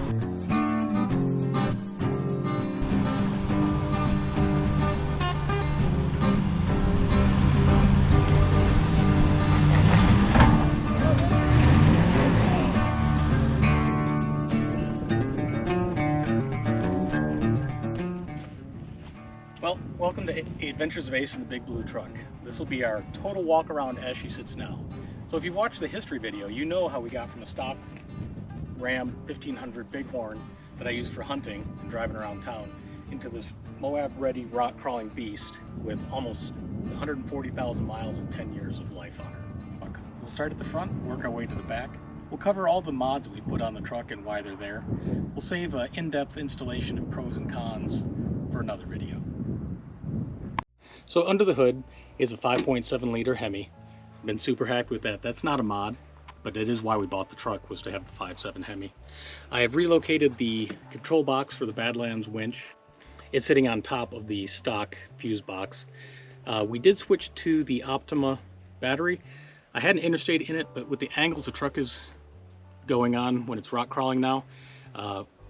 Well, welcome to Adventures of Ace in the Big Blue Truck. This will be our total walk around as she sits now. So if you've watched the history video, you know how we got from a stock Ram 1500 Bighorn that I use for hunting and driving around town into this Moab-ready rock-crawling beast with almost 140,000 miles and 10 years of life on her. We'll start at the front, work our way to the back. We'll cover all the mods that we put on the truck and why they're there. We'll save an in-depth installation of pros and cons for another video. So under the hood is a 5.7 liter Hemi. Been super happy with that. That's not a mod, but it is why we bought the truck, was to have the 5.7 Hemi. I have relocated the control box for the Badlands winch. It's sitting on top of the stock fuse box. We did switch to the Optima battery. I had an interstate in it, but with the angles the truck is going on when it's rock crawling now,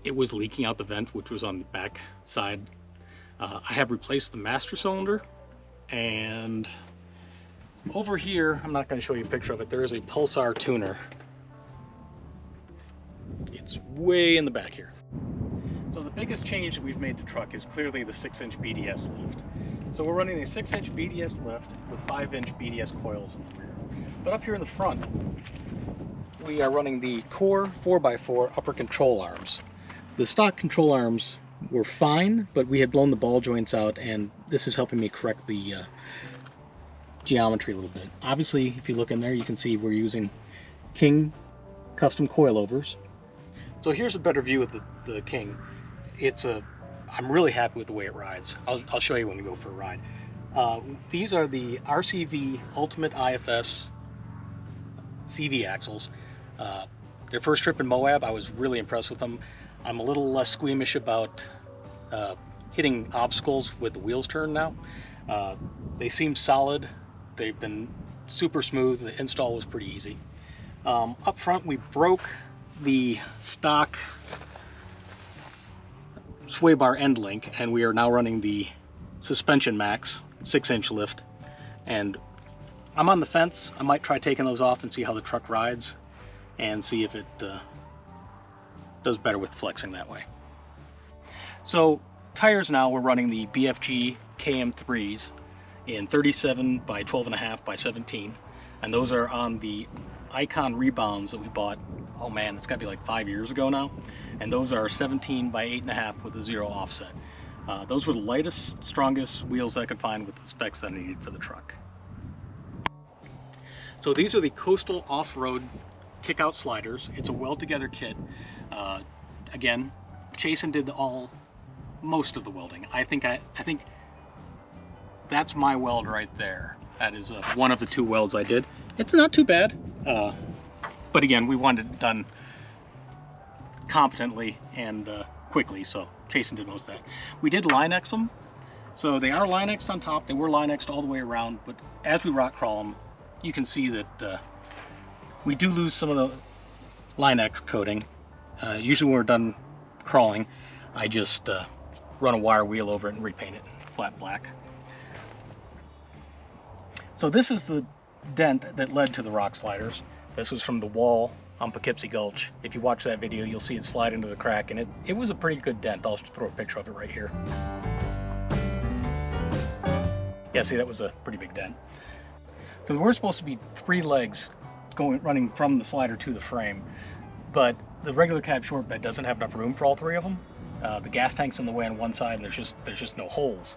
it was leaking out the vent, which was on the back side. I have replaced the master cylinder. And over here, I'm not going to show you a picture of it, there is a Pulsar tuner. It's way in the back here. So the biggest change that we've made to the truck is clearly the 6-inch BDS lift. So we're running a 6-inch BDS lift with 5-inch BDS coils in the rear. But up here in the front, we are running the Core 4x4 upper control arms. The stock control arms were fine, but we had blown the ball joints out, and this is helping me correct the geometry a little bit. Obviously, if you look in there, you can see we're using King custom coilovers. So here's a better view of the King. I'm really happy with the way it rides. I'll show you when we go for a ride. These are the RCV Ultimate IFS CV Axles. Their first trip in Moab, I was really impressed with them. I'm a little less squeamish about hitting obstacles with the wheels turned now. They seem solid. They've been super smooth. The install was pretty easy. Up front, we broke the stock sway bar end link, and we are now running the Suspension Max 6-inch lift. And I'm on the fence. I might try taking those off and see how the truck rides and see if it does better with flexing that way. So tires now, we're running the BFG KM3s in 37 by 12.5 by 17, and those are on the Icon rebounds that we bought, oh man, it's gotta be like 5 years ago now, and those are 17 by 8.5 with a 0 offset. Those were the lightest, strongest wheels I could find with the specs that I needed for the truck. So these are the Coastal Off-Road kick-out sliders. It's a weld-together kit. Again, Chasen did most of the welding. I think that's my weld right there. That is one of the 2 welds I did. It's not too bad, but again, we wanted it done competently and quickly, so Chasen did most of that. We did Line-X them, so they are Line-X'd on top. They were Line-X'd all the way around, but as we rock crawl them, you can see that we do lose some of the Line-X coating. Usually when we're done crawling, I just run a wire wheel over it and repaint it flat black. So this is the dent that led to the rock sliders. This was from the wall on Poughkeepsie Gulch. If you watch that video, you'll see it slide into the crack, and it was a pretty good dent. I'll throw a picture of it right here. Yeah, see, that was a pretty big dent. So we're supposed to be 3 legs running from the slider to the frame, but the regular cab short bed doesn't have enough room for all 3 of them. The gas tank's in the way on one side, and there's just no holes.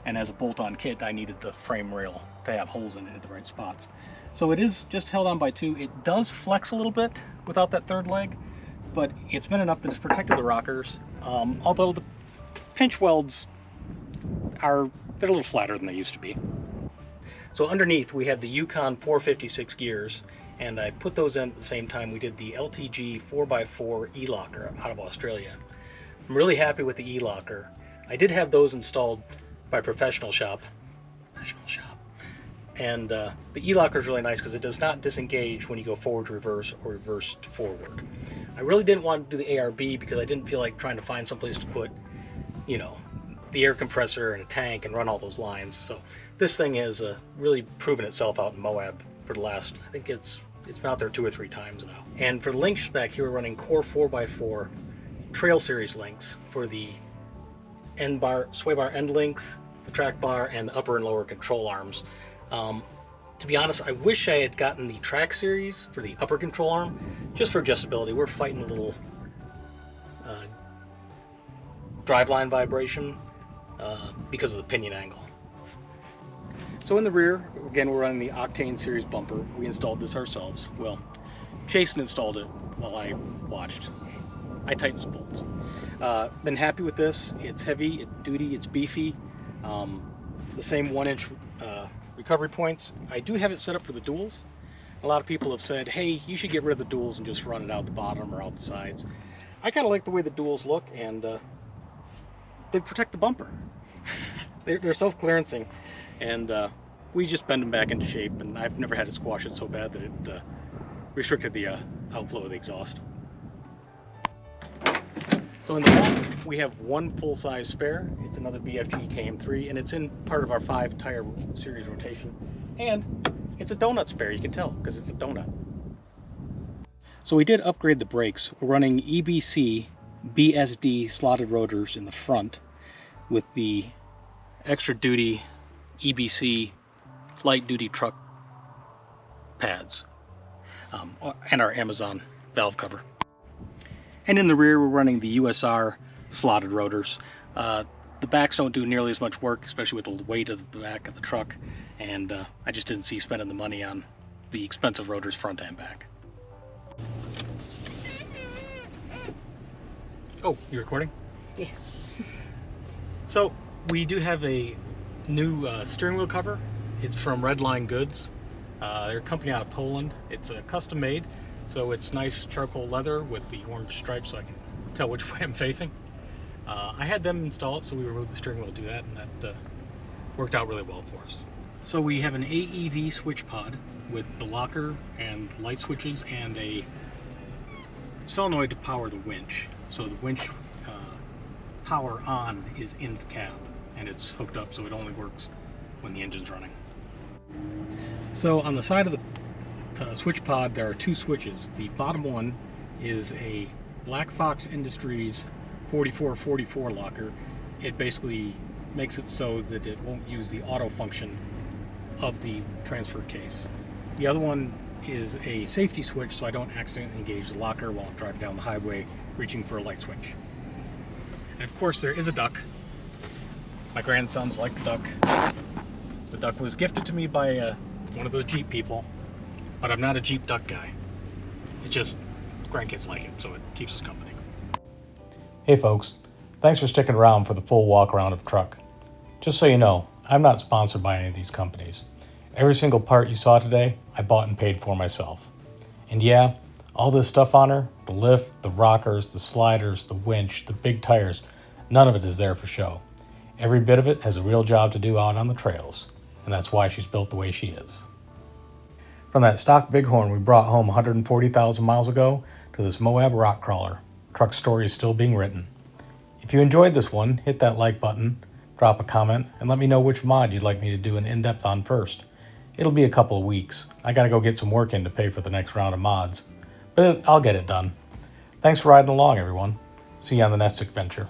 And as a bolt-on kit, I needed the frame rail to have holes in it at the right spots. So it is just held on by 2. It does flex a little bit without that 3rd leg, but it's been enough that it's protected the rockers. Although the pinch welds they're a little flatter than they used to be. So underneath we have the Yukon 456 gears, and I put those in at the same time we did the LTG 4x4 eLocker out of Australia. I'm really happy with the eLocker. I did have those installed by professional shop, And the eLocker is really nice because it does not disengage when you go forward to reverse or reverse to forward. I really didn't want to do the ARB because I didn't feel like trying to find someplace to put, you know, the air compressor and a tank and run all those lines. So this thing has really proven itself out in Moab for the last, I think it's been out there 2 or 3 times now. And for the link spec, here we're running Core 4x4 Trail Series links for the end bar, sway bar end links, the track bar, and the upper and lower control arms. To be honest, I wish I had gotten the track series for the upper control arm, just for adjustability. We're fighting a little driveline vibration because of the pinion angle. So in the rear, again, we're running the Octane series bumper. We installed this ourselves. Well, Jason installed it while I watched. I tightened some bolts. Been happy with this. It's heavy, it's duty, it's beefy. The same 1-inch recovery points. I do have it set up for the duals. A lot of people have said, hey, you should get rid of the duals and just run it out the bottom or out the sides. I kind of like the way the duals look, and they protect the bumper. They're self-clearancing, and we just bend them back into shape, and I've never had it squash it so bad that it restricted the outflow of the exhaust. So in the back, we have one full-size spare. It's another BFG KM3, and it's in part of our 5-tire series rotation. And it's a donut spare, you can tell, because it's a donut. So we did upgrade the brakes. We're running EBC BSD slotted rotors in the front with the extra duty EBC light duty truck pads and our Amazon valve cover. And in the rear, we're running the USR slotted rotors. The backs don't do nearly as much work, especially with the weight of the back of the truck, and I just didn't see spending the money on the expensive rotors front and back. Oh, you recording? Yes. So we do have a new steering wheel cover. It's from Redline Goods. They're a company out of Poland. It's custom made, so it's nice charcoal leather with the orange stripes so I can tell which way I'm facing. I had them install it, so we removed the steering wheel to do that, and that worked out really well for us. So we have an AEV switch pod with the locker and light switches and a solenoid to power the winch. So the winch power on is in the cab, and it's hooked up so it only works when the engine's running. So on the side of the switch pod, there are 2 switches. The bottom one is a Black Fox Industries 4444 locker. It basically makes it so that it won't use the auto function of the transfer case. The other one is a safety switch, so I don't accidentally engage the locker while I'm driving down the highway reaching for a light switch. And of course there is a duck. My grandsons like the duck. The duck was gifted to me by one of those Jeep people, but I'm not a Jeep duck guy. It just, grandkids like it, so it keeps us company. Hey folks, thanks for sticking around for the full walk around of the truck. Just so you know, I'm not sponsored by any of these companies. Every single part you saw today, I bought and paid for myself. And yeah, all this stuff on her, the lift, the rockers, the sliders, the winch, the big tires, none of it is there for show. Every bit of it has a real job to do out on the trails, and that's why she's built the way she is. From that stock Bighorn we brought home 140,000 miles ago to this Moab rock crawler, truck story is still being written. If you enjoyed this one, hit that like button, drop a comment, and let me know which mod you'd like me to do an in-depth on first. It'll be a couple of weeks. I gotta go get some work in to pay for the next round of mods, but I'll get it done. Thanks for riding along, everyone. See you on the next adventure.